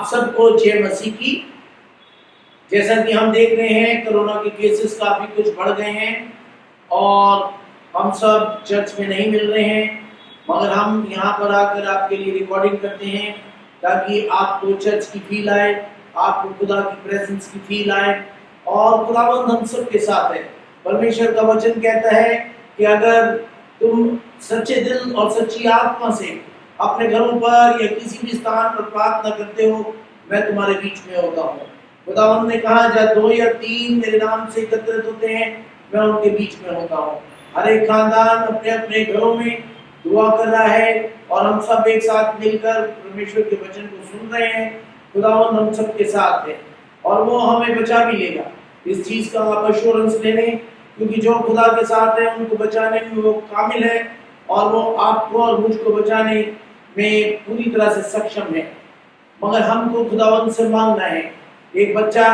आप सबको जय मसीह की। जैसा कि हम देख रहे हैं कोरोना के केसेस काफ़ी कुछ बढ़ गए हैं और हम सब चर्च में नहीं मिल रहे हैं, मगर हम यहाँ पर आकर आपके लिए रिकॉर्डिंग करते हैं ताकि आपको चर्च की फील आए, आपको खुदा की प्रेजेंस की फील आए और खुदावंद हम सब के साथ है। परमेश्वर का वचन कहता है कि अगर तुम सच्चे दिल और सच्ची आत्मा से अपने घरों पर या किसी भी स्थान पर प्रार्थना करते हो, मैं तुम्हारे बीच में होता हूँ। खुदावंद ने कहा, जब 2 या 3 मेरे नाम से एकत्रित होते हैं, मैं उनके बीच में होता हूँ। हर एक खानदान अपने अपने घरों में दुआ कर रहा है और हम सब एक साथ मिलकर परमेश्वर के वचन को सुन रहे हैं। खुदावंद हम सब के साथ है और वो हमें बचा भी लेगा। इस चीज का आप एश्योरेंस ले लें, क्योंकि जो खुदा के साथ है उनको बचाने में वो कामिल है और वो आपको और मुझको बचाने में पूरी तरह से सक्षम है। मगर हमको खुदावंद से मांगना है। एक बच्चा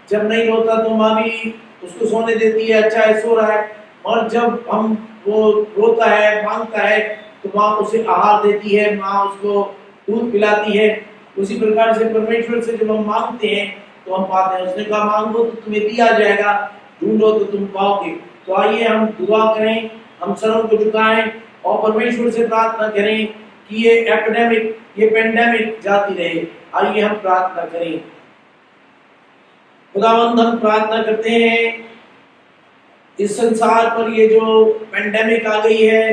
जब नहीं रोता तो माँ भी उसको सोने देती है, अच्छा है सो रहा है, और जब हम वो रोता है मांगता है तो माँ उसे आहार देती है, माँ उसको दूध पिलाती है। उसी प्रकार से परमेश्वर से जब हम मांगते हैं तो हम पाते हैं। उसने कहा, मांगो तो तुम्हें दिया जाएगा, ढूंढो तो तुम पाओगे। तो आइए हम दुआ करें, हम सरों को झुकाएं और परमेश्वर से प्रार्थना करें कि ये एपिडेमिक, ये पेंडेमिक जाती रहे। आइए हम प्रार्थना करें। खुदावंद हम प्रार्थना करते हैं, इस संसार पर ये जो पेंडेमिक आ गई है,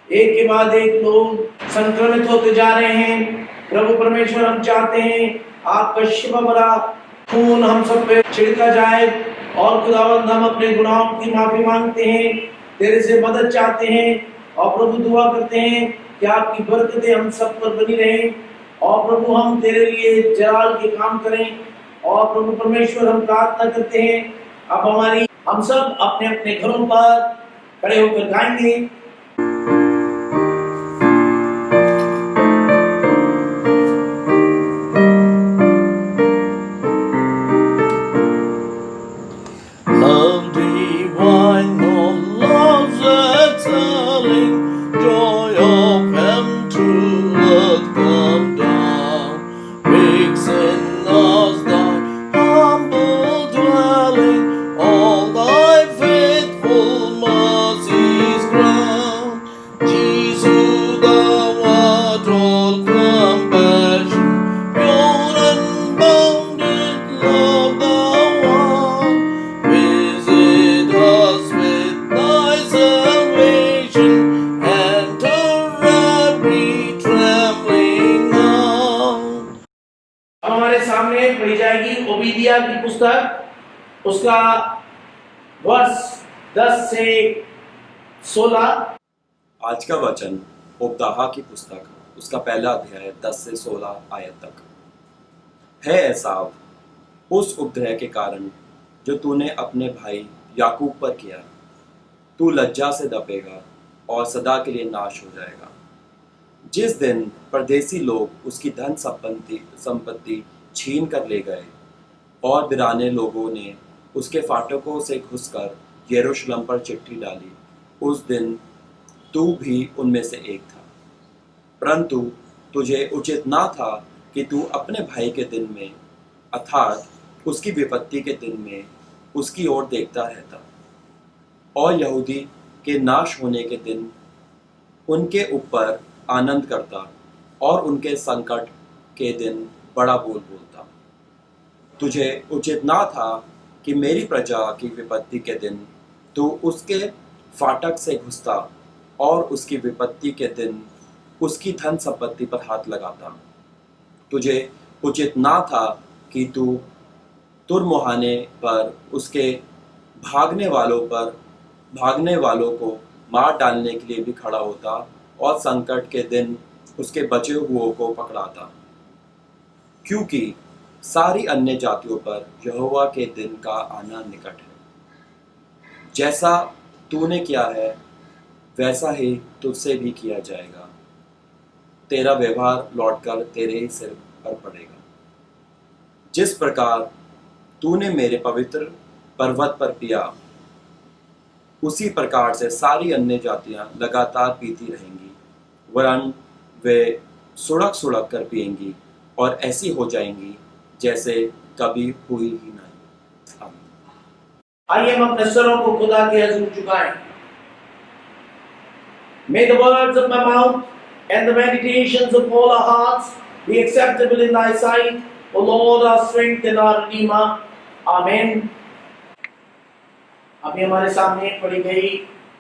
एक के बाद एक लोग संक्रमित होते जा रहे हैं। प्रभु परमेश्वर, हम चाहते हैं आपका शिफा भरा खून हम सब पे छिड़का जाए और खुदावंद हम अपने गुनाहों की माफी मांगते हैं, तेरे से मदद चाहते हैं और प्रभु दुआ करते हैं कि आपकी बरकतें हम सब पर बनी रहें और प्रभु हम तेरे लिए जलाल के काम करें। और प्रभु परमेश्वर, हम प्रार्थना करते हैं, अब हम सब अपने अपने घरों पर खड़े होकर गाएंगे। Love divine, no love's excelling, joy of heaven to earth come down, makes in us thy humble dwelling, all thy faithful mercies crown. Jesus, thou art all compassion, pure unbounded love thou art. Visit us with thy salvation, enter every trembling heart. अब हमारे सामने पढ़ी जाएगी ओबीदिया की पुस्तक, उसका वर्ष 10 से 16। आज का वचन उपदाहा की पुस्तक, उसका पहला अध्याय 10 से 16 आयत तक है। एसाव, उस उपद्रव के कारण जो तूने अपने भाई याकूब पर किया, तू लज्जा से दबेगा और सदा के लिए नाश हो जाएगा। जिस दिन परदेसी लोग उसकी धन संपत्ति छीन कर ले गए और बिराने लोगों ने उसके फाटकों से घुसकर यरूशलेम पर चिट्ठी डाली, उस दिन तू भी उनमें से एक था। परंतु तुझे उचित ना था कि तू अपने भाई के दिन में, अर्थात उसकी विपत्ति के दिन में, उसकी ओर देखता रहता और यहूदी के नाश होने के दिन उनके ऊपर आनंद करता और उनके संकट के दिन बड़ा बोल बोलता। तुझे उचित ना था कि मेरी प्रजा की विपत्ति के दिन तू उसके फाटक से घुसता और उसकी विपत्ति के दिन उसकी धन संपत्ति पर हाथ लगाता। तुझे उचित ना था कि तू तुरमुहाने पर उसके भागने वालों को मार डालने के लिए भी खड़ा होता और संकट के दिन उसके बचे हुओं को पकड़ाता, क्योंकि सारी अन्य जातियों पर यहोवा के दिन का आना निकट है। जैसा तूने किया है वैसा ही तुझसे भी किया जाएगा, तेरा व्यवहार लौटकर तेरे ही सिर पर पड़ेगा। जिस प्रकार तूने मेरे पवित्र पर्वत पर पिया, उसी प्रकार से सारी अन्य जातियां लगातार पीती रहेंगी, वरन वे सुड़क सुड़क कर पिएंगी और ऐसी हो जाएंगी जैसे कभी हुई ही नहीं। आमीन। आइए हम अपने सरों को खुदा के हजूर झुकाएं। May the words of my mouth and the meditations of all our hearts be acceptable in thy sight, O Lord, our strength and our redeemer. Amen. अभी हमारे सामने पढ़ी गई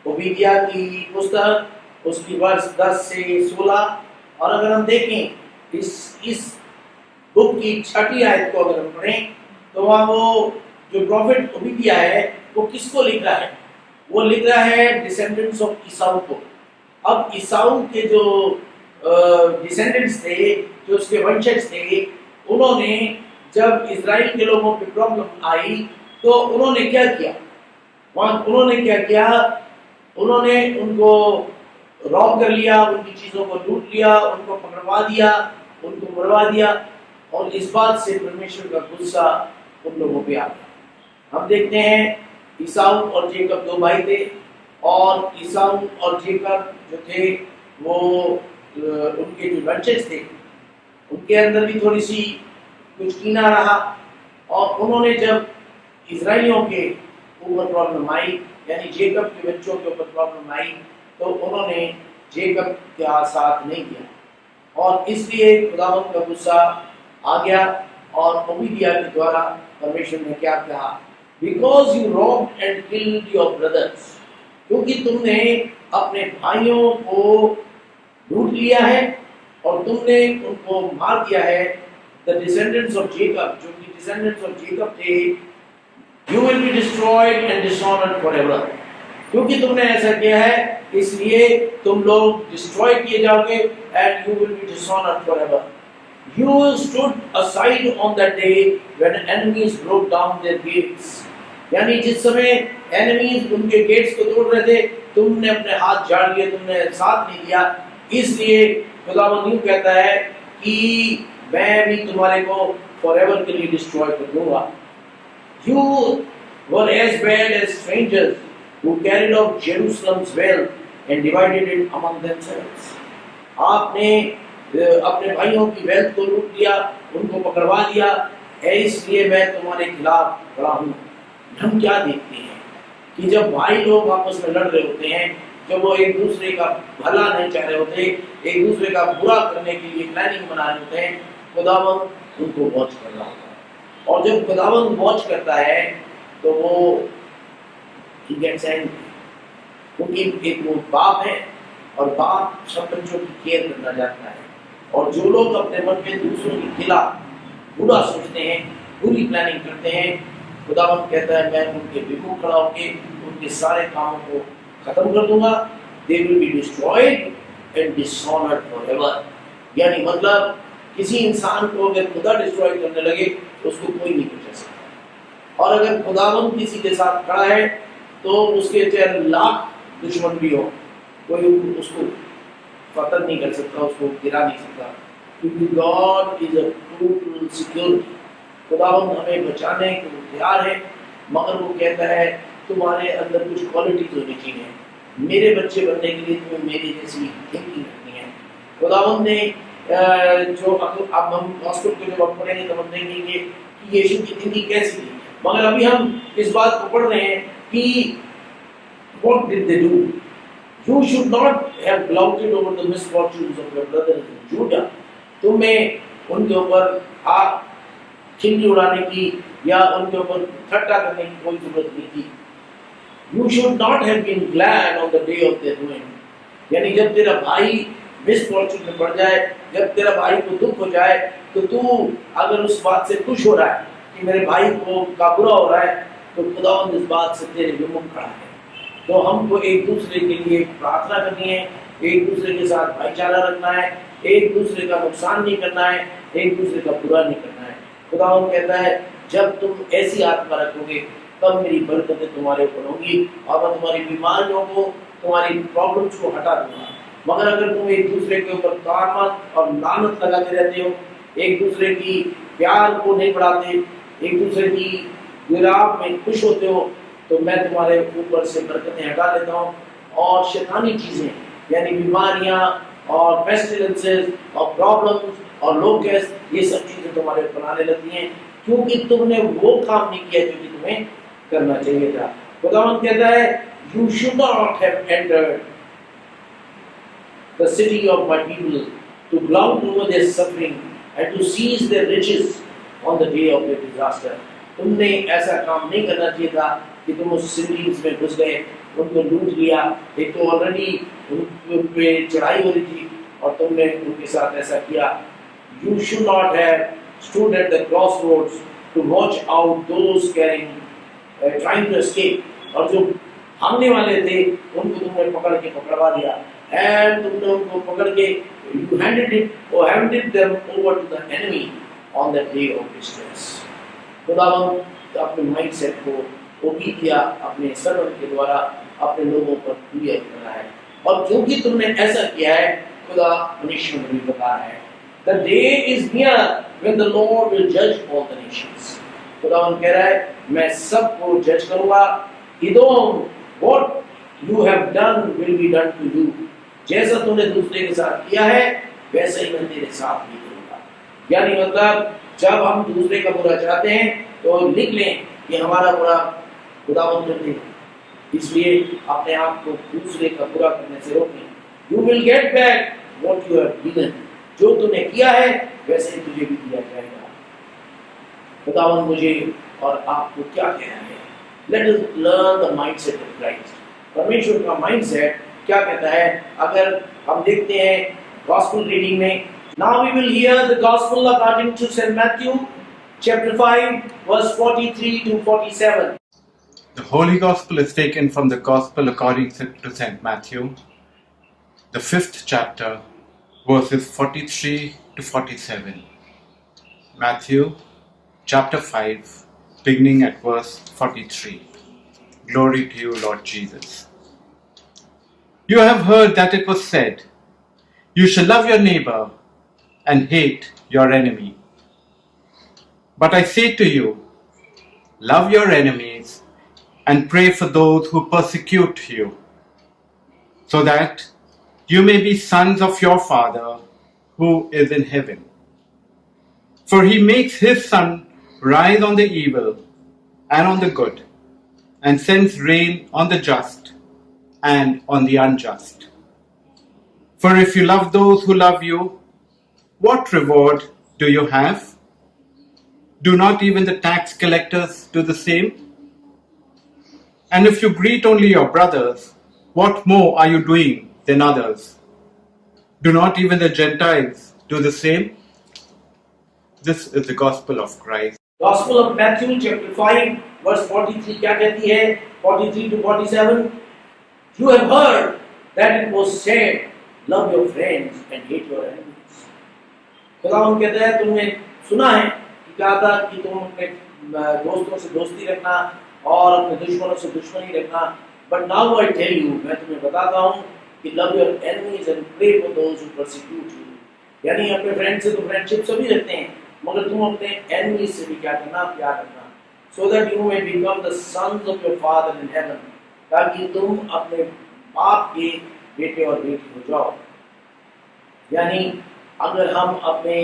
ओबीदिया की पुस्तक, उसकी वर्ष 10 से 16, और अगर हम देखें इस बुक की 6ठी आयत को अगर हम पढ़ें तो वहाँ वो जो प्रॉफिट ओबीदिया है वो किसको लिख रहा है? वो लिख रहा है डिसेंडेंट्स ऑफ ईसाऊ को। अब ईसाऊ के जो डिसेंडेंट्स थे, जो उसके वंशज थे, उन्होंने जब इजराइल के लोगों पे प्रॉब्लम आई तो उन्होंने क्या किया? उन्होंने उनको रॉब कर लिया, उनकी चीजों को लूट लिया, उनको पकड़वा दिया, उनको मरवा दिया, और इस बात से परमेश्वर का गुस्सा उन लोगों पे आ गया। हम देखते हैं ईसाऊ और जेकब 2 भाई थे, और ईसाऊ और जेकब जो थे वो उनके जो वंशज थे उनके अंदर भी थोड़ी सी कुछ कीना रहा, और उन्होंने जब इजराइलियों के ऊपर प्रॉब्लम आई, यानी जेकब के बच्चों के ऊपर प्रॉब्लम आई, तो उन्होंने जेकब का साथ नहीं दिया, और इसलिए खुदावंद का गुस्सा आ गया। और ओबीदिया के द्वारा परमेश्वर ने क्या कहा? Because you robbed and killed your brothers, क्योंकि तुमने अपने भाइयों को लूट लिया है और तुमने उनको मार दिया है। द डिसेंडेंट्स ऑफ जेकब, जो कि डिसेंडेंट्स ऑफ जेकब थे, you will be destroyed and dishonoured forever, क्योंकि तुमने ऐसा किया है इसलिए तुम लोग डिस्ट्रॉय किए जाओगे and you will be dishonoured forever. You stood aside on that day when enemies broke down their gates. यानी जिस समय enemies उनके gates को तोड़ रहे थे, तुमने अपने हाथ झाड़ लिए, तुमने साथ नहीं दिया। इसलिए खुदावंद यूं कहता है कि मैं भी तुम्हारे को forever के लिए destroy कर दूंगा। You were as bad as strangers who carried off Jerusalem's wealth and divided it among themselves. आपने अपने भाइयों की वेल्थ को लूट लिया, उनको पकड़वा दिया, इसलिए मैं तुम्हारे खिलाफ खड़ा हूँ। हम क्या देखते हैं कि जब भाई लोग आपस में लड़ रहे होते हैं, जब वो एक दूसरे का भला नहीं चाह रहे होते, एक दूसरे का बुरा करने के लिए प्लानिंग बना रहे होते हैं, खुदावंद उनको वॉच कर रहा होता है। और जब खुदावंद वॉच करता है तो वो क्योंकि एक वो बाप है, और बाप सब बच्चों की केयर करना चाहता है। और जो लोग अपने मन में दूसरों के खिलाफ बुरा सोचते हैं, बुरी प्लानिंग करते हैं, खुदावंद कहता है मैं उनके विमुख खड़ा होकर उनके सारे कामों को खत्म कर दूंगा। They will be destroyed and dishonored forever। यानी मतलब किसी इंसान को अगर खुदा डिस्ट्रॉय करने लगे तो उसको कोई नहीं बचा सकता, और अगर खुदावंद किसी के साथ खड़ा है तो उसके चाहे लाख दुश्मन भी हो, कोई उसको फतन नहीं कर सकता, उसको गिरा नहीं सकता, क्योंकि God is a total security. खुदावंद हमें बचाने को तैयार है, मगर वो कहता है तुम्हारे अंदर कुछ क्वालिटीज होनी चाहिए। मेरे बच्चे बनने के लिए तुम्हें मेरी जैसी थिंकिंग रखनी है। खुदावंद ने जो अब हम गॉस्पेल को जब हम पढ़ेंगे तो हम देखेंगे कि यीशु की थिंकिंग कैसी थी, मगर अभी हम इस बात को पढ़ रहे हैं कि what did they do? You should not have gloated over the misfortunes of your brothers in Judah. तुम्हें उनके ऊपर चिंदी उड़ाने की या उनके ऊपर ठट्टा करने की कोई जरूरत नहीं थी। You should not have been glad on the day of their ruin। यानी जब तेरा भाई मिसफॉर्चून में पड़ जाए, जब तेरा भाई को दुख हो जाए, तो तू अगर उस बात से खुश हो रहा है कि मेरे भाई को का बुरा हो रहा है, तो खुदावंद इस बात से तेरे विमुख खड़ा है। तो हमको एक दूसरे के लिए प्रार्थना करनी है, एक दूसरे के साथ भाईचारा रखना है, एक दूसरे का नुकसान नहीं करना है, एक दूसरे का बुरा नहीं करना है। खुदावंद कहता है जब तुम ऐसी आत्मा रखोगे तब मेरी बरकतें तुम्हारे ऊपर होंगी और मैं तुम्हारी बीमारियों को, तुम्हारी प्रॉब्लम्स को हटा दूंगा। मगर अगर तुम एक दूसरे के ऊपर तामत और लानत लगाते रहते हो, एक दूसरे की प्यार को नहीं बढ़ाते, एक दूसरे की विराम में खुश होते हो, तो मैं तुम्हारे ऊपर से बरकतें हटा देता हूँ और शैतानी चीजें यानी बीमारियां और पेस्टिलेंसेस और प्रॉब्लम्स और लोग ये सब चीजें तुम्हारे बनाने लगती हैं क्योंकि तुमने वो काम नहीं किया जो कि तुम्हें करना चाहिए था। खुदावंद कहता है you should not have entered the city of my people to gloat over their suffering and to seize their riches on the day of their disaster। तुमने ऐसा काम नहीं करना चाहिए था कि तुम उस सिटीज में घुस गए, उनको लूट लिया। एक तो ऑलरेडी उन पे चढ़ाई हो रही थी और तुमने उनके साथ ऐसा किया। You should not have stood at the crossroads to watch out those trying to escape। और जो भागने वाले थे उनको तुमने पकड़वा दिया and तुमने उनको पकड़ के you handed them over to the enemy on that day of distress। खुदावंद अपने माइंडसेट को ओबीदिया अपने सर्वेंट के द्वारा अपने लोगों पर क्लियर कर रहा है और जो कि तुमने ऐसा किया है खुदा मनुष्यों में भी बता रहा है। The day is near when the Lord will judge all the nations। खुदावंद कह रहा है मैं सबको जज करूंगा। इदोम what you have done will be done to you। जैसा तूने दूसरे के साथ किया है वैसा ही मैं तेरे साथ भी करूंगा। यानी मतलब जब हम दूसरे का बुरा चाहते हैं तो लिख लें कि हमारा बुरा खुदावंद करते हैं, इसलिए अपने आप को दूसरे का बुरा करने से रोकें। You will get back what you have given। जो तूने किया है वैसे ही तुझे भी दिया जाएगा। खुदावंद मुझे और आपको क्या कहना है? Let us learn the mindset of Christ। परमेश्वर का माइंडसेट क्या कहता है? अगर हम देखते हैं गॉस्पेल रीडिंग में, now we will hear the gospel according to St. Matthew chapter 5 verse 43 to 47। The Holy Gospel is taken from the Gospel according to St. Matthew, the 5th chapter, verses 43 to 47. Matthew chapter 5, beginning at verse 43. Glory to you, Lord Jesus. You have heard that it was said, you shall love your neighbor and hate your enemy. But I say to you, love your enemies and pray for those who persecute you, so that you may be sons of your Father who is in heaven. For he makes his sun rise on the evil and on the good, and sends rain on the just and on the unjust. For if you love those who love you, what reward do you have? Do not even the tax collectors do the same? And if you greet only your brothers, what more are you doing than others? Do not even the Gentiles do the same? This is the gospel of Christ. Gospel of Matthew chapter 5 verse 43 क्या कहती है? 43 to 47। You have heard that it was said, love your friends and hate your enemies। खुदावंद कहता है तुमने सुना है कि कहा था कि तुम अपने दोस्तों से दोस्ती रखना और अपने दुश्मनों से दुश्मनी रखना। But now I tell you, मैं तुम्हें बताता हूँ कि love your enemies and pray for those who persecute you। यानी अपने फ्रेंड से तो फ्रेंडशिप सभी रखते हैं, मगर तुम अपने एनिमी से भी क्या करना? प्यार रखना। So that you may become the sons of your Father in heaven। ताकि तुम अपने बाप के बेटे और बेटी हो जाओ। यानी अगर हम अपने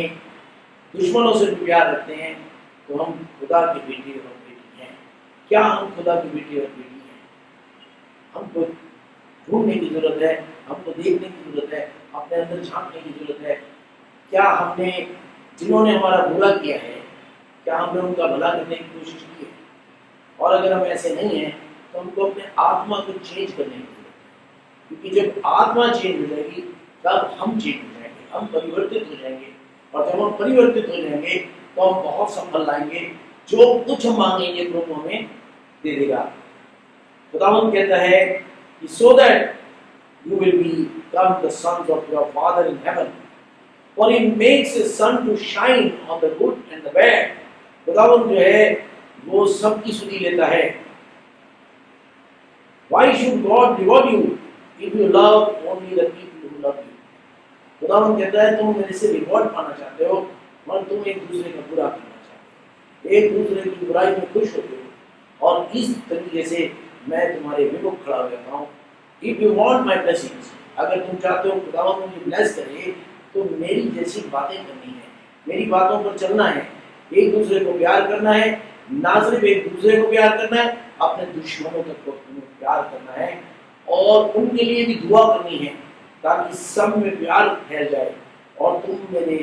दुश्मनों से भी प्यार रखते हैं तो हम खुदा के बेटे और बेटी हैं। क्या हम खुदा के बेटे और बेटी हैं? हमको ढूंढने की जरूरत है, हमको देखने की जरूरत है, अपने अंदर झांकने की जरूरत है। क्या हमने जिन्होंने हमारा बुरा किया है, क्या हमने उनका भला करने की कोशिश की है? और अगर हम ऐसे नहीं हैं तो हमको अपने आत्मा को चेंज करने की जरूरत है, क्योंकि जब आत्मा चेंज हो जाएगी तब हम चेंज हो जाएंगे, हम परिवर्तित हो जाएंगे। और जब हम परिवर्तित हो जाएंगे तो हम बहुत सफल लाएंगे। जो कुछ हम मांगेंगे प्रभु हमें दे देगा। खुदावंद कहता है कि so that you will become the sons of your Father in heaven, for he makes his sun to shine on the good and the bad। खुदावंद जो है वो सबकी सुधि लेता है। Why should God reward you if you love only the people who love you? खुदावंद कहता है तुम मेरे से रिवॉर्ड पाना चाहते हो और तुम एक दूसरे का बुरा करना चाहते हो, एक दूसरे की बुराई में खुश होते हो, और इस तरीके से मैं तुम्हारे विमुख खड़ा हो जाता हूँ। If you want my blessings, अगर तुम चाहते हो खुदावंद मुझे ब्लेस करे, तो मेरी जैसी बातें करनी है, मेरी बातों पर चलना है, एक दूसरे को प्यार करना है, ना सिर्फ एक दूसरे को प्यार करना है, अपने दुश्मनों तक को प्यार करना है और उनके लिए भी दुआ करनी है ताकि सब में प्यार फैल जाए और तुम मेरे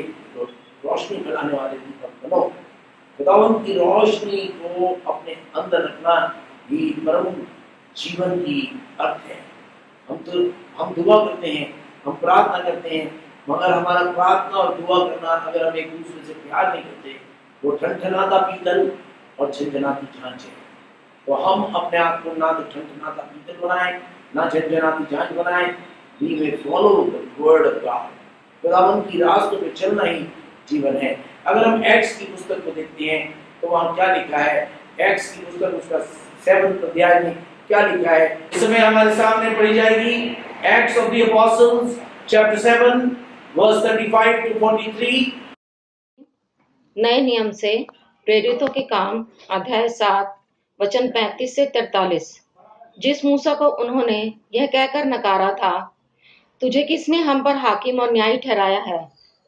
रोशनी फैलाने वाले दीपक बनो। खुदावंद की रोशनी को अपने अंदर रखना ही परम जीवन की अर्थ है। हम दुआ करते हैं, हम प्रार्थना करते हैं, मगर हमारा प्रार्थना और दुआ करना अगर हम एक दूसरे से प्यार नहीं करते, वो ठनठनाता पीतल और झनझनाती झांझ है। तो हम अपने आप को ना तो ठनठनाता पीतल बनाएं, ना झनझनाती झांझ बनाएं। We may follow the word of God. खुदावंद की रास्तों पे चलना ही जीवन है। अगर हम एक्ट्स की पुस्तक को देखते हैं तो वहाँ क्या लिखा है? एक्ट्स की पुस्तक उसका 7वें अध्याय में क्या लिखा है? इस समय हमारे सामने पढ़ी जाएगी Acts of the Apostles chapter 7 verse 35 to 43। नए नियम से प्रेरितों के काम अध्याय 7 वचन 35 से 43। जिस मूसा को उन्होंने यह कहकर नकारा था, तुझे किसने हम पर हाकिम और न्यायी ठहराया है,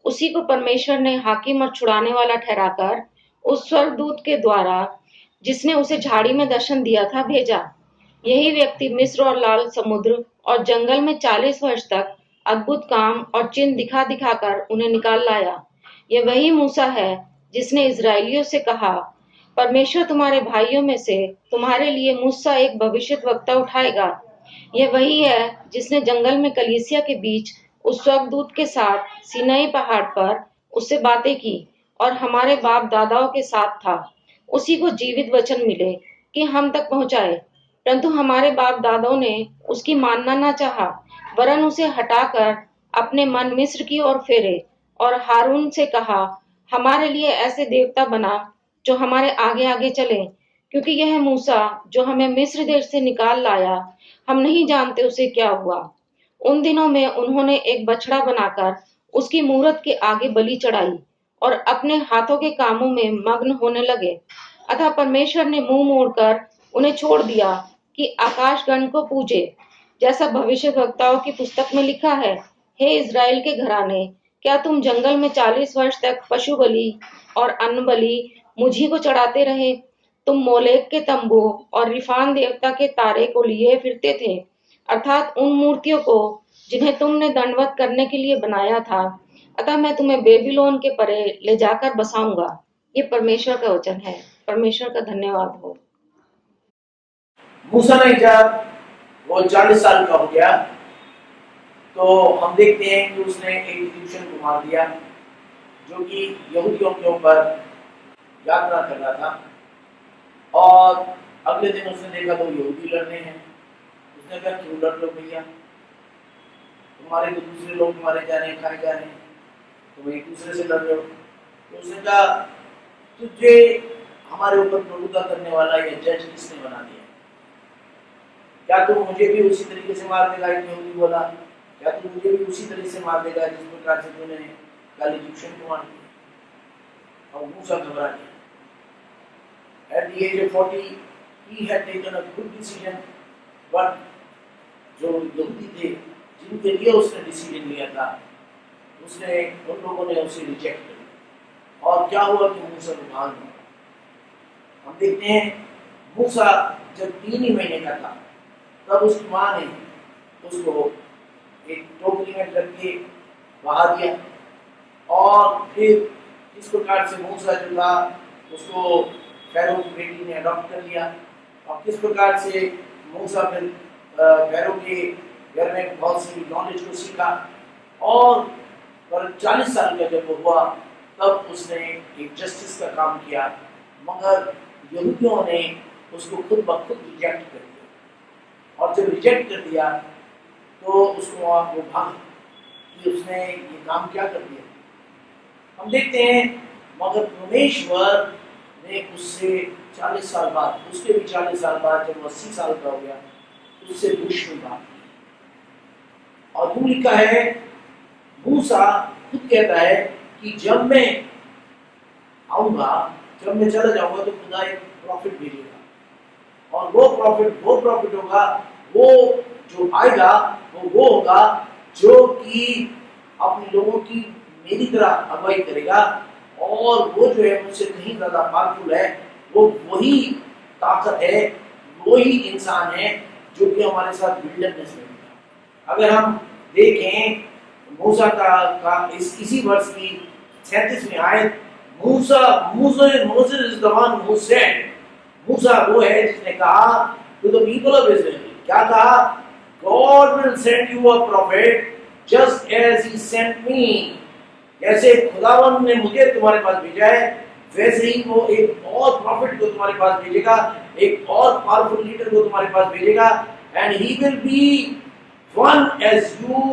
उसी को परमेश्वर ने हाकिम और छुड़ाने वाला ठहराकर उस स्वर्गदूत के द्वारा जिसने उसे झाड़ी में दर्शन दिया था भेजा। यही व्यक्ति मिस्र और लाल समुद्र और जंगल में 40 वर्ष तक अद्भुत काम और चिन्ह दिखा दिखाकर उन्हें निकाल लाया। यह वही मूसा है जिसने इजराइलियों से कहा, परमेश्वर तुम्हारे भाइयों में से तुम्हारे लिए मूसा एक भविष्यद्वक्ता उठाएगा। यह वही है जिसने जंगल में कलीसिया के बीच उस स्वर्गदूत के साथ सीनाई पहाड़ पर उससे बातें की और हमारे बाप दादाओं के साथ था। उसी को जीवित वचन मिले कि हम तक पहुंचाए, परंतु हमारे बाप दादाओं ने उसकी मानना न चाहा, वरन उसे हटाकर अपने मन मिस्र की ओर फेरे और हारून से कहा, हमारे लिए ऐसे देवता बना जो हमारे आगे आगे चले, क्योंकि यह मूसा जो हमें मिस्र देश से निकाल लाया, हम नहीं जानते उसे क्या हुआ। उन दिनों में उन्होंने एक बछड़ा बनाकर उसकी मूरत के आगे बलि चढ़ाई और अपने हाथों के कामों में मग्न होने लगे। अतः परमेश्वर ने मुंह मोड़कर उन्हें छोड़ दिया कि आकाशगण को पूजे, जैसा भविष्यद्वक्ताओं की पुस्तक में लिखा है, हे इज़राइल के घराने, क्या तुम जंगल में 40 वर्ष तक पशु बलि और अन्न बलि मुझी को चढ़ाते रहे? तुम मोलेक के तंबू और रिफान देवता के तारे को लिए फिरते थे, अर्थात उन मूर्तियों को जिन्हें तुमने दंडवत करने के लिए बनाया था। अतः मैं तुम्हें बेबीलोन के परे ले जाकर बसाऊंगा। ये परमेश्वर का वचन है। परमेश्वर का धन्यवाद हो। मूसा ने जब वो 40 साल का हो गया तो हम देखते हैं कि उसने एक इजिप्शियन को मार दिया जो कि यहूदियों के ऊपर यात्रा कर रहा था। और अगले दिन उसने देखा तो यहूदी लड़ने हैं। उसने कहा, क्यों लड़ लो भैया, तुम्हारे तो दूसरे लोग मारे जा रहे हैं, खाए जा रहे हैं, तुम एक दूसरे से लड़ रहे हो। तो उसने कहा, तुझे हमारे ऊपर प्रभुता करने वाला या जज किसने बना दिया? क्या तू मुझे भी उसी तरीके से मार देगा? यहूदी बोला, क्या तू मुझे भी उसी तरह से मार देगा जिस प्रकार से तूने कल इजिप्शियन को मार दिया? और मूसा घबरा गया। At the age of 40, he had taken a good decision, but जो यहूदी थे जिनके लिए उसने डिसीजन लिया था, उसने उन लोगों ने उसे रिजेक्ट कर दिया। और क्या हुआ कि मूसा भाग गया। हम देखते हैं मूसा जब 3 ही महीने का था तब उसकी माँ ने उसको एक टोकरी में रख के बहा दिया और फिर इस प्रकार से मूसा जो था उसको फैरो की बेटी ने अडॉप्ट कर लिया। और किस प्रकार से मूसा फिर फैरो के घर में बहुत सी नॉलेज को सीखा और 40 साल का जब वो हुआ तब उसने एक जस्टिस का काम किया, मगर यहूदियों ने उसको खुद ब खुद रिजेक्ट कर दिया। और जब रिजेक्ट कर दिया तो उसको वो भाग कि उसने ये काम क्या कर दिया। हम देखते हैं मगर परमेश्वर ने उससे 40 साल बाद, उसके भी 40 साल बाद जब 80 साल का हो गया, उससे दुश्मनी बात की। और यूं लिखा है, मूसा खुद कहता है कि जब मैं आऊंगा, जब मैं चला जाऊंगा तो खुदा एक प्रॉफिट भेजेगा और वो प्रॉफिट होगा, वो जो आएगा वो होगा जो कि अपने लोगों की मेरी तरह अगुवाई करेगा, और वो जो है मुझसे कहीं ज्यादा पावरफुल है, वो वही ताकत है, वही इंसान है जो कि हमारे साथ विल्डरनेस में था। अगर हम देखें मूसा का इसी वर्ष की 37वीं आयत, Moses is the one who said, मूसा वो है जिसने कहा to the people of Israel, क्या कहा? God will send you a prophet just as he sent me. जैसे खुदावन ने मुझे तुम्हारे पास भेजा है, वैसे ही वो एक और प्रॉफिट को तुम्हारे पास भेजेगा, एक और पावरफुल लीडर को तुम्हारे पास भेजेगा, and he will be one as you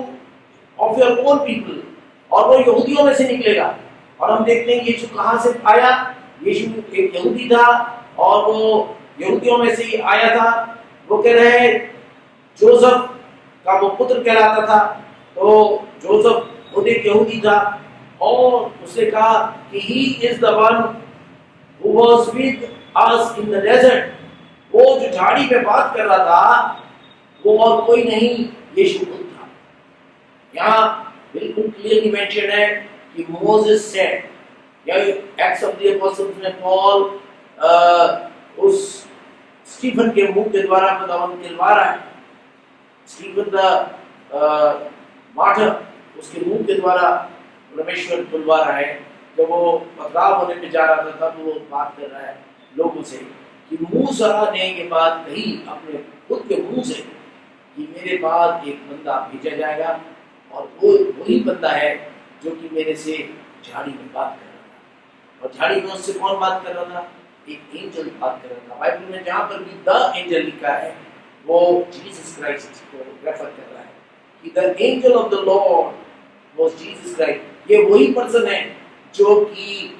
of your own people, और वो यहूदियों में से निकलेगा। और हम देखते हैं यीशु कहाँ से आया? यीशु एक यहूदी था और वो यहूदियों में से ही आया था। वो कह रहे हैं जोसेफ का वो पुत्र कहलाता था, तो जोसेफ खुद एक यहूदी था, और उसने कहा कि he is the one who was with us in the desert। वो जो झाड़ी पे बात कर रहा था वो और कोई नहीं, यीशु खुद था। यहाँ बिल्कुल क्लियरली मेंशन है कि मोसेस सेड, या एक्ट्स ऑफ द अपोस्टल्स में पॉल उस स्टीफन के मुंह के द्वारा खुदावंद दिलवा रहा है, स्टीफन द मार्टर, उसके मुंह के द्वारा परमेश्वर बुलवा रहा है। जब वो पथराव होने पे जा रहा था तब वो बात कर रहा है लोगों से कि मूसा ने ये बात कही अपने खुद के मुंह से कि मेरे बाद एक बंदा भेजा जाएगा, और वो वही बंदा है जो कि मेरे से झाड़ी में बात कर रहा था। और झाड़ी में उससे कौन बात कर रहा था? एक एंजल बात कर रहा था। बाइबल में जहाँ पर भी द एंजल लिखा है वो जीसस क्राइस्ट को रेफर कर रहा है कि the angel of the Lord was Jesus Christ. ये वही पर्सन है जो कि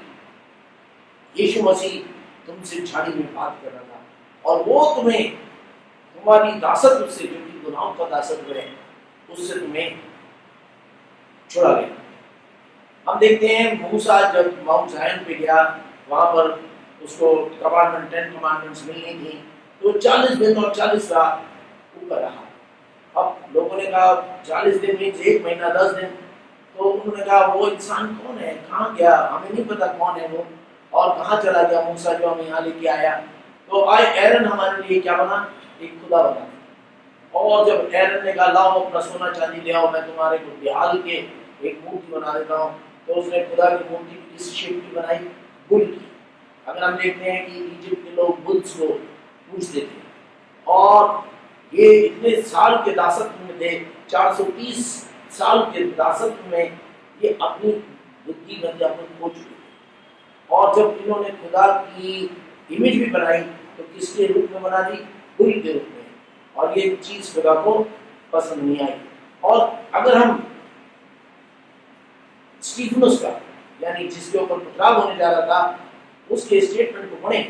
यीशु मसीह तुमसे झाड़ी में बात कर रहा था, और वो तुम्हें तुम्हारी दासत्व से, जो कि गुनाहों का दासत्व है, उससे तुम्हें छुड़ा गया। हम देखते हैं मूसा जब माउंट ज़ायन पे गया, वहां पर उसको कमांडमेंट 10 कमांडमेंट्स मिलनी थी, तो 40 दिन और 40 रात ऊपर रहा। अब लोगों ने कहा 40 दिन मीन्स 1 महीना 10 दिन, तो उन्होंने कहा वो इंसान कौन है, कहाँ गया, हमें नहीं पता कौन है वो, और कहाँ चला गया मूसा जो हमें यहाँ लेके आया। तो आज एरन हमारे लिए क्या बना? एक खुदा बना। और जब एरन ने कहा लाओ अपना सोना चांदी ले आओ, मैं तुम्हारे को बिहाल के एक मूर्ति बना देता हूँ, तो उसने खुदा की मूर्ति किस शेप की बनाई? बुल की। अगर हम देखते हैं कि इजिप्ट के लोग बुल्स को पूजते थे, और ये इतने साल के दासत्व में थे, 430 साल के दासत्व में ये अपनी बुद्धि बंजापन हो चुकी थी। और जब इन्होंने खुदा की इमेज भी बनाई तो किसके रूप में बना दी? बुल के रूप में, और ये चीज खुदा को पसंद नहीं आई। और अगर हम स्टीफनस का, यानी जिसके ऊपर पथराव होने जा रहा था, उसके स्टेटमेंट को पढ़ें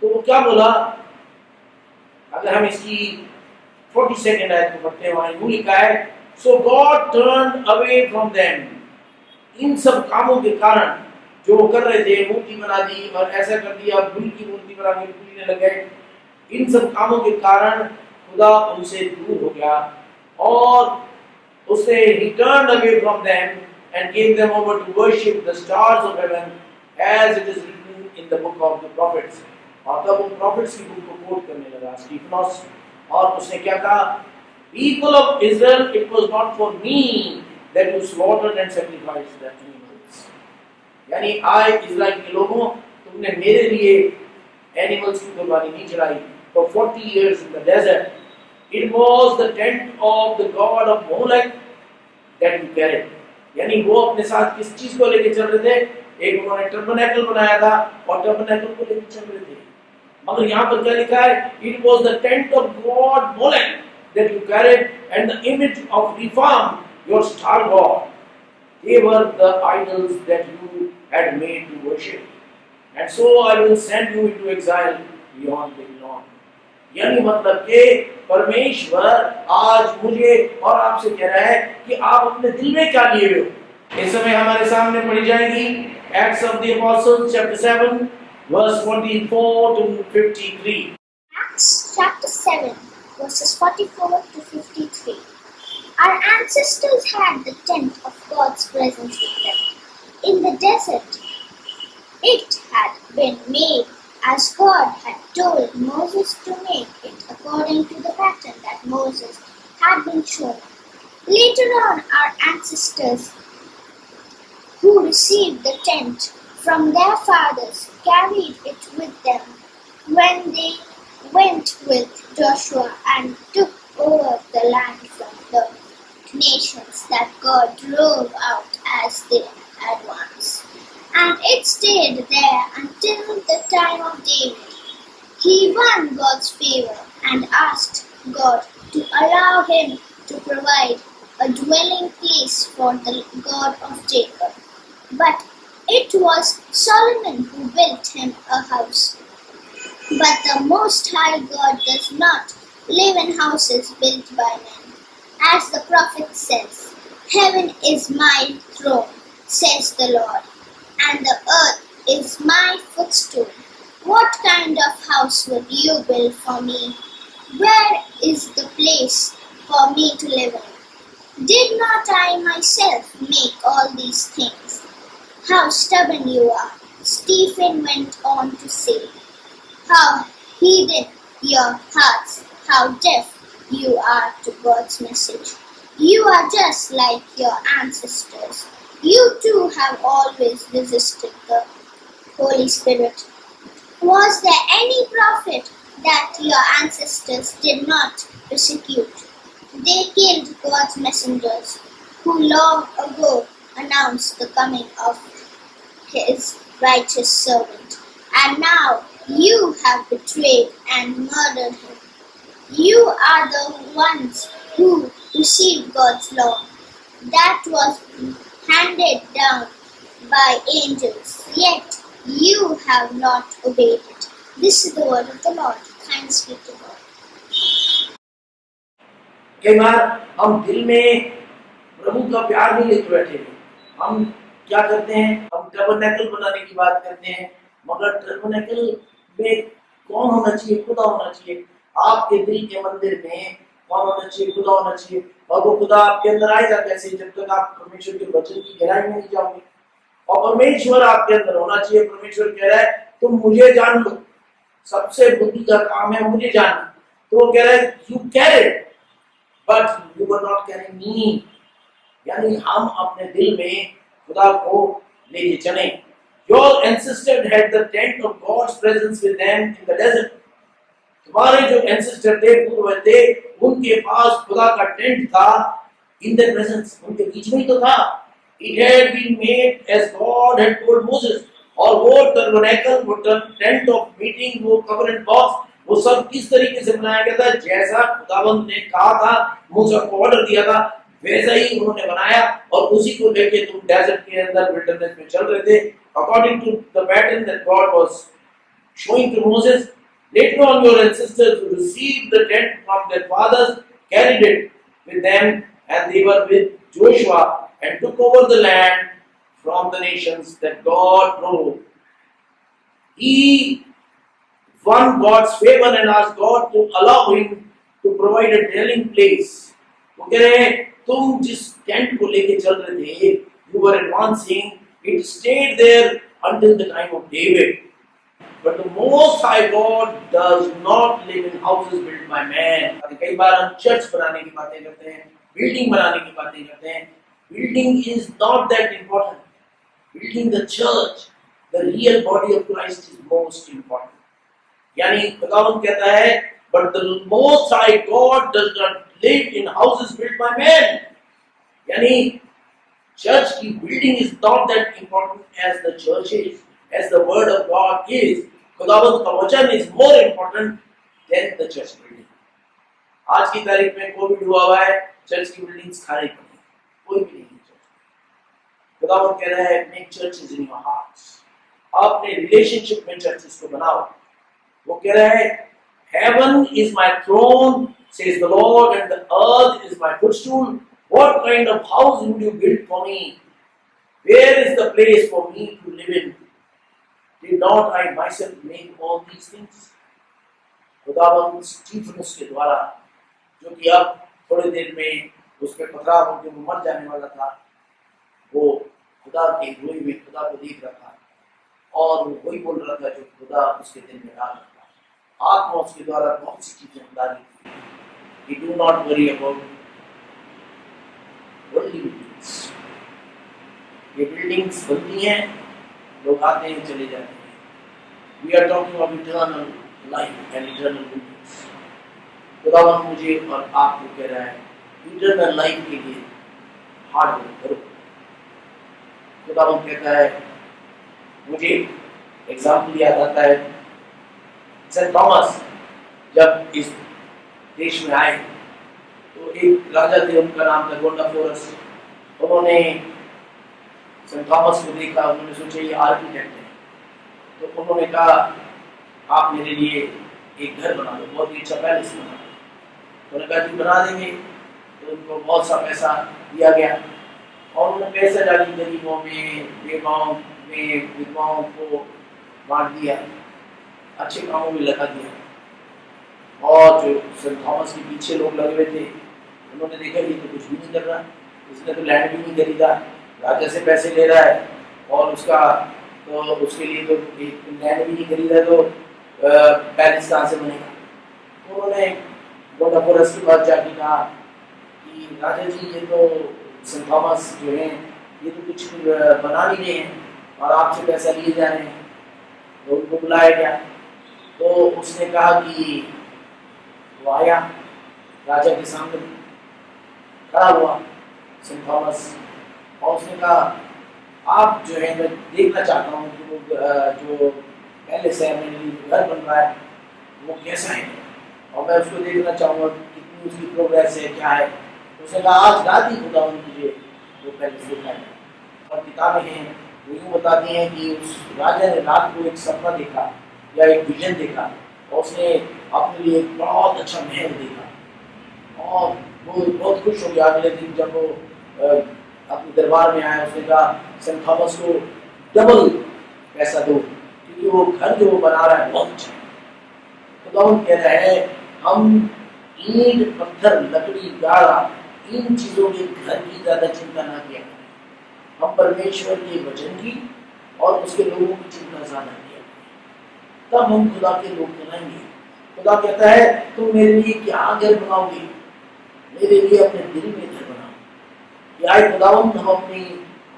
तो वो क्या बोला? अगर हम इसकी 42nd आयत को पढ़ते हैं, वहां यूं लिखा है, so God turned away from them. इन सब कामों के कारण जो वो कर रहे थे, मूर्ति बना दी और ऐसा कर दिया, बुल की मूर्ति बना के पूजने लग गए, इन सब कामों के कारण खुदा उनसे दूर हो गया, और उसने he turned away from them and gave them over to worship the stars of heaven as it is written in the book of the prophets। और तब वो prophets की बुक को कोट करने लगा स्टीफनस, और उसने क्या कहा? People of Israel, it was not for me that you slaughtered and sacrificed the animals। यानी आए इज़राइल के लोगों, तुमने मेरे लिए एनिमल्स की कुर्बानी नहीं चढ़ाई। For 40 years in the desert, it was the tent of the god of Molech that you carried। यानी वो अपने साथ किस चीज को लेके चल रहे थे? एक उन्होंने टर्बनेकल बनाया था और टर्बनेकल को लेके चल रहे थे। मगर यहाँ पर क्या लिखा है? It was the tent of god Molech that you carried and the image of Rephan, your star god। They were the idols that you had made to worship, and so I will send you into exile beyond Babylon। यानी मतलब कि परमेश्वर आज मुझे और आपसे कह रहा है कि आप अपने दिल में क्या लिए हुए हो। इस समय हमारे सामने पढ़ी जाएगी Acts of the Apostles chapter 7 verse 44 to 53। Acts chapter 7 verses 44 to 53। Our ancestors had the tent of presence with them. In the desert, it had been made as God had told Moses to make it according to the pattern that Moses had been shown. Later on, our ancestors who received the tent from their fathers carried it with them when they went with Joshua and took over the land from the nations that God drove out as they advanced. And it stayed there until the time of David. He won God's favor and asked God to allow him to provide a dwelling place for the God of Jacob. But it was Solomon who built him a house. But the Most High God does not live in houses built by men. As the prophet says, "Heaven is my throne," says the Lord, "and the earth is my footstool. What kind of house would you build for me? Where is the place for me to live in? Did not I myself make all these things? How stubborn you are," Stephen went on to say. "How heathen your hearts, how deaf you are to God's message. You are just like your ancestors. You too have always resisted the Holy Spirit. Was there any prophet that your ancestors did not persecute? They killed God's messengers, who long ago announced the coming of his righteous servant. And now you have betrayed and murdered him. You are the ones who received God's law that was handed down by angels, yet you have not obeyed it." This is the word of the Lord. Thanks be to God. कई बार हम दिल में प्रभु का प्यार नहीं लेके बैठे हैं। हम क्या करते हैं, हम टैबरनेकल बनाने की बात करते हैं, मगर टैबरनेकल में कौन होना चाहिए? खुदा होना चाहिए। आपके दिल के मंदिर में कौन होना चाहिए? खुदा होना चाहिए। और वो खुदा आपके अंदर आएगा कैसे? जब तक आप परमेश्वर के वचन की गहराई में नहीं जाओगे। और परमेश्वर आपके अंदर होना चाहिए। परमेश्वर कह रहा है तुम मुझे जान लो, सबसे बुद्धि का काम है मुझे जानना। तो वो कह रहा है you carried but you were not carrying me. यानी हम अपने दिल में खुदा को लेके चले। Your ancestors had the tent of God's presence with them in the desert. तुम्हारे जो ancestor थे, पूर्वज थे, उनके पास खुदा का टेंट था in their presence, उनके बीच में ही तो था। It had been made as God had told Moses. और वो tabernacle, वो tent of meeting, वो covenant box, वो सब किस तरीके से बनाया गया था? जैसा खुदावंद ने कहा था, मूसा को ऑर्डर दिया था, वैसा ही उन्होंने बनाया। और उसी को लेके तुम डेजर्ट के अंदर विल्डरनेस में चल रहे थे, according to the pattern that God was showing to Moses. Later on, your ancestors who received the tent from their fathers carried it with them, and they were with Joshua and took over the land from the nations that God drove. He won God's favor and asked God to allow him to provide a dwelling place. वो कह रहे हैं तुम जिस tent को लेके चल रहे थे, you were advancing, it stayed there until the time of David. But the Most High God does not live in houses built by man. कई बार हम चर्च बनाने की बातें करते हैं, बिल्डिंग बनाने की बातें करते हैं। Building is not that important. Building the church, the real body of Christ is most important. यानी खुदावंद कहता है, but the Most High God does not live in houses built by men. यानी church की building is not that important as the church is, as the word of God is. खुदावंद का वचन is more important than the church building. आज की तारीख में Covid हुआ है, चर्च की बिल्डिंग्स खाली पड़ी, कोई भी नहीं है। खुदावंद कह रहा है make churches in your hearts. अपने रिलेशनशिप में चर्चेस को बनाओ। वो कह रहा है heaven is my throne, says the Lord, and the earth is my footstool. What kind of house would you build for me? Where is the place for me to live in? Did not I myself make all these things? खुदावंद Stephanus के द्वारा, जो कि अब थोड़ी देर में उसके पथराव होकर मर जाने वाला था, वो खुदा के रोए में खुदा को देख रहा था और वो वही बोल रहा था जो खुदा उसके दिल में डाल रहा था। आत्मा उसके द्वारा बहुत सी चीजें खुदा ने की। Do not worry about worldly buildings. ये बिल्डिंग्स बनती हैं, लोग आते हैं चले जाते हैं। We are talking of eternal life and eternal buildings. खुदावन मुझे और आपको कह रहा है इटर्नल लाइफ के लिए हार्ड वर्क करो। खुदावन कहता है, मुझे एग्जाम्पल याद आता है, सेंट थॉमस जब इस देश में आए तो एक राजा थे, उनका नाम था गोंडाफोरस। उन्होंने सेंट थॉमस को देखा, उन्होंने सोचा ये आर्किटेक्ट है, तो उन्होंने कहा आप मेरे लिए एक घर बना दो, बहुत ही अच्छा पैलेस बना दो। उन्होंने कहा जी बना देंगे। तो उनको बहुत सा पैसा दिया गया और उन्होंने पैसा डाली गरीबों में, बेवाओं में, विधवाओं को बांट दिया, अच्छे कामों में लगा दिया। और जो सेंट थॉमस के पीछे लोग लगे हुए थे, उन्होंने देखा ये तो कुछ भी नहीं कर रहा, इसने तो लैंड भी नहीं खरीदा, राजा से पैसे ले रहा है और उसके लिए तो लैंड भी नहीं खरीदा, तो पैलेस कहाँ से बनेगा। उन्होंने गोंडाफोरस के पास जाके कहा कि राजा जी ये तो सेंट थॉमस जो है ये तो कुछ बना नहीं रहे हैं और आपसे पैसा लिए जा रहे हैं। तो उनको बुलाया गया तो उसने कहा कि वो आया राजा के सामने खड़ा हुआ सेंट थॉमस और उसने कहा आप जो है मैं देखना चाहता हूँ कि वो जो पैलेस है, मेरे लिए घर बन रहा है वो कैसा है और मैं उसको देखना चाहूँगा कितनी उसकी प्रोग्रेस है, क्या है। उसने कहा आज रात ही खुदा मुझे वो पैलेस दिखाया। और किताबें हैं वो यूँ बताती हैं कि उस राजा ने रात को एक सपना देखा या एक विजन देखा और उसने अपने लिए एक बहुत अच्छा महल देखा और वो बहुत खुश हो गया। अगले दिन जब वो अपने दरबार में आया, उसने कहा सेंट थॉमस को डबल पैसा दो क्योंकि वो घर जो वो बना रहा है बहुत अच्छा है। तो कह रहा है हम ईंट पत्थर लकड़ी गाढ़ा इन चीजों के घर की ज्यादा चिंता ना किया करें, हम परमेश्वर के वचन की और उसके लोगों की चिंता ज्यादा किया करें, तब हम खुदा के लोग बनाएंगे। खुदा कहता है तुम मेरे लिए क्या घर बनाओगे, मेरे लिए अपने दिल में घर बनाओ। या खुदावन हम अपनी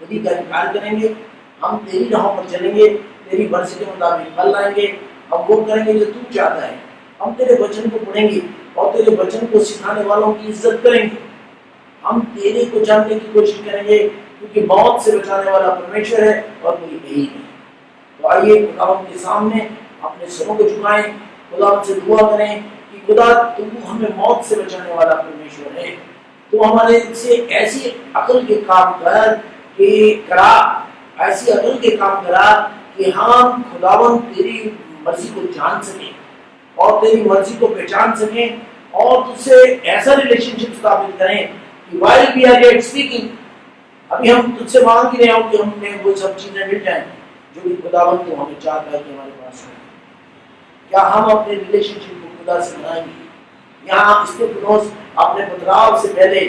खुदी का इनकार करेंगे, हम तेरी राहों पर चलेंगे, तेरी मर्जी के मुताबिक फल लाएंगे, हम वो करेंगे जो तू चाहता है। हम तेरे वचन को पढ़ेंगे और तेरे वचन को सिखाने वालों की इज्जत करेंगे। हम तेरे को जानने की कोशिश करेंगे क्योंकि मौत से बचाने वाला परमेश्वर है और कोई यही नहीं। तो आइए खुदावन के सामने अपने सिरों को झुकाएं, खुदावन से दुआ करें कि खुदा तू हमें मौत से बचाने वाला परमेश्वर है। तो हमारे से ऐसी अकल के काम करा ऐसी अकल के काम करा कि हम खुदावन तेरी मर्जी को जान सकें और तेरी मर्जी को पहचान सकें और तुझसे ऐसा रिलेशनशिप स्थापित करें कि while we are yet speaking, अभी हम तुझसे मांग ही रहे हो कि हमें वो सब चीजें मिल जाएं जो कि खुदावन को हमें चाहता है कि हमारे पास हो। क्या हम अपने रिलेशनशिप को खुदा से बनाएंगे? यहाँ स्तिफनोस अपने पथराव से पहले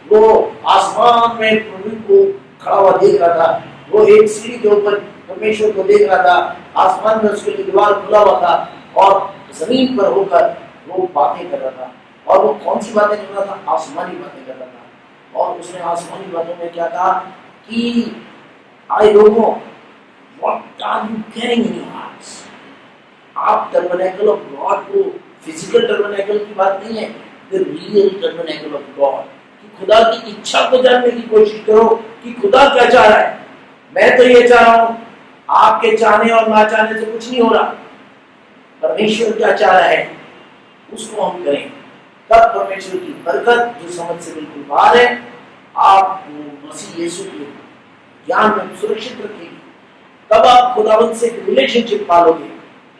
वो आसमान में प्रभु को खड़ा हुआ देख रहा था, वो एक सीढ़ी के ऊपर परमेश्वर को देख रहा था, आसमान में उसके लिए द्वार खुला हुआ था और जमीन पर होकर वो बातें कर रहा था। और वो कौन सी बातें कर रहा था? आसमानी बातें कर रहा था। और उसने आसमानी बातों में क्या कहा कि आए लोगों, what are you carrying in your hearts? आप टर्मिनेकल ऑफ गॉड को फिजिकल टर्मिनेकल की बात नहीं है, the real tabernacle of God, कि खुदा की इच्छा को जानने की कोशिश करो कि खुदा क्या चाह रहा है। मैं तो ये चाह रहा हूं, आपके चाहने और ना चाहने से कुछ नहीं हो रहा। परमेश्वर क्या चाह रहा है उसको हम करें, तब परमेश्वर की बरकत जो समझ से बिल्कुल बाहर है आप मसीह यीशु के ज्ञान में सुरक्षित रखेगी। तब आप खुदावंत से रिलेशनशिप पालोगे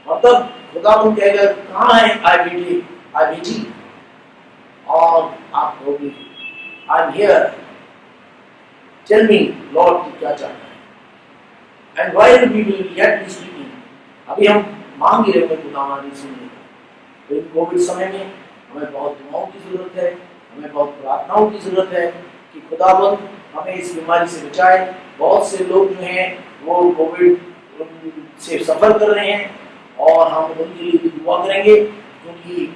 और तब खुदावंत कहेगा कहाँ है आई बेटी, और आप कहोगे I am here, tell me lord तू क्या चाहता है। And while we will yet be speaking, अभी हम मांग ही रहे हैं खुदा हमारी सुनने का। तो कोविड समय में हमें बहुत दुआओं की जरूरत है, हमें बहुत प्रार्थनाओं की जरूरत है कि खुदाबंद हमें इस बीमारी से बचाए। बहुत से लोग जो हैं वो कोविड से सफर कर रहे हैं और हम उनके लिए भी दुआ करेंगे, क्योंकि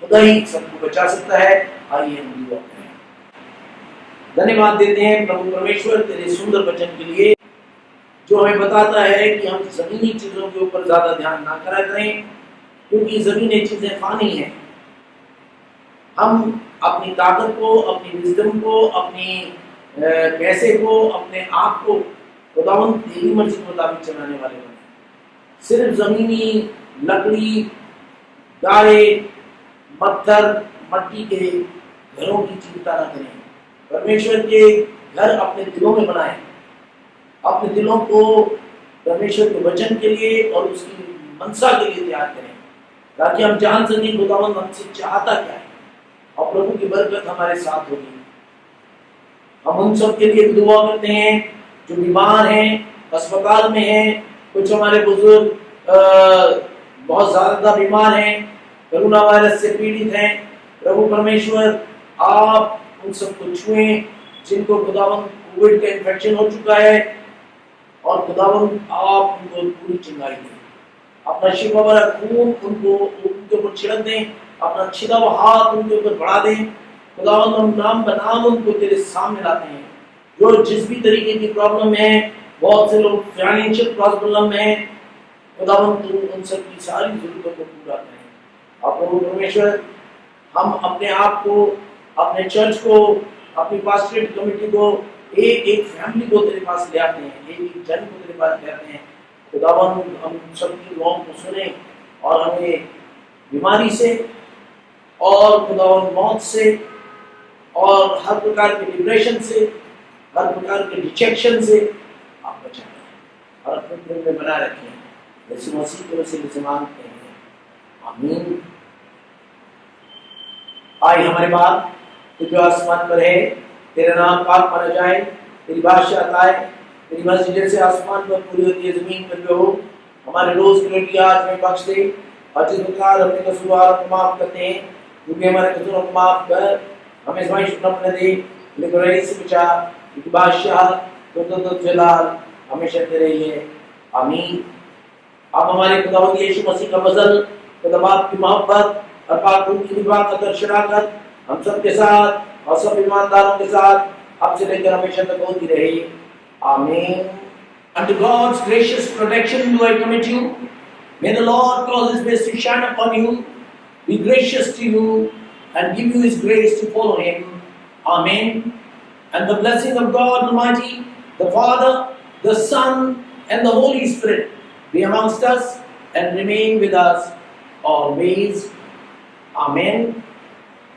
खुदा ही सबको बचा सकता है। आइए हम दुआ करें। धन्यवाद देते हैं प्रभु परमेश्वर तेरे सुंदर वचन के लिए, जो हमें बताता है कि हम जमीनी चीजों के ऊपर ज्यादा ध्यान ना करा करें, क्योंकि जमीनी चीजें फानी हैं। हम अपनी ताकत को, अपनी विजडम को, अपनी पैसे को, अपने आप को खुदावंद तेरी मर्जी के मुताबिक चलाने वाले बने। सिर्फ जमीनी लकड़ी, गारे, पत्थर, मट्टी के घरों की चिंता न करें। परमेश्वर के घर अपने दिलों में बनाएं। अपने दिलों को परमेश्वर के वचन के लिए और उसकी मनसा के लिए तैयार करें, ताकि हम जान सकें खुदावंद हमसे चाहता क्या है और प्रभु की बरकत हमारे साथ होगी। हम उन सब के लिए दुआ करते हैं जो बीमार हैं, अस्पताल में हैं। कुछ हमारे बुजुर्ग बहुत ज्यादा बीमार हैं, कोरोना वायरस से पीड़ित हैं। प्रभु परमेश्वर आप उन सबको छुएं जिनको खुदावंद कोविड का इन्फेक्शन हो चुका है, और खुदावंद आप उनको पूरी चंगाई दें। अपना शिफा वाला खून उनके ऊपर छिड़क दें, अपना छिदा हुआ हाथ उनके ऊपर बढ़ा दें। खुदावंद हम नाम बनाम उनको तेरे सामने लाते हैं, जो जिस भी तरीके की प्रॉब्लम है। बहुत से लोग फाइनेंशियल प्रॉब्लम में हैं, खुदावंद तू उन सब की सारी जरूरतों को पूरा करें। और प्रभु परमेश्वर हम अपने आप को, अपने चर्च को, अपनी पास्टरेट कमेटी को, एक एक फैमिली को तेरे पास ले आते हैं, एक एक जन को तेरे पास ले आते हैं। खुदावंद हम सबकी दुआओं को सुने और हमें बीमारी से और खुदावंद मौत से और हर प्रकार के डिप्रेशन से, हर प्रकार के डिजेक्शन से आप बचाएं और अपने प्रेम में बना रखें। यीशु मसीह के वसीले से मांगते हैं, आमीन। आए हमारे बाप तू जो आसमान पर है, तेरा नाम पाक माना जाए, तेरी बादशाहत आए, तेरी मर्जी जैसे आसमान पर पूरी होती है जमीन पर भी हो। हमारे रोज की रोटी आज हमें बख्श दे, और जिस प्रकार अपने कसूरवारों को माफ करते हैं, तू भी हमारे कसूरों को माफ कर, हमें आज़माइश में न दे, लेकिन बुराई से बचा। तेरी बादशाह तो जलाल हमेशा तेरे ही है, आमीन। अब हमारे खुदावंद यीशु मसीह का फजल, खुदा बाप की मोहब्बत और पाक रूह की निवास और शराकत हम सब के साथ और सब ईमानदारों के साथ अब से लेकर हमेशा तक होती रहे, आमीन। Unto God's gracious protection do I commit you. May the Lord cause His face to shine upon you, be gracious to you, and give you His grace to follow Him. Amen. And the blessing of God Almighty, the Father, the Son, and the Holy Spirit be amongst us and remain with us always. Amen.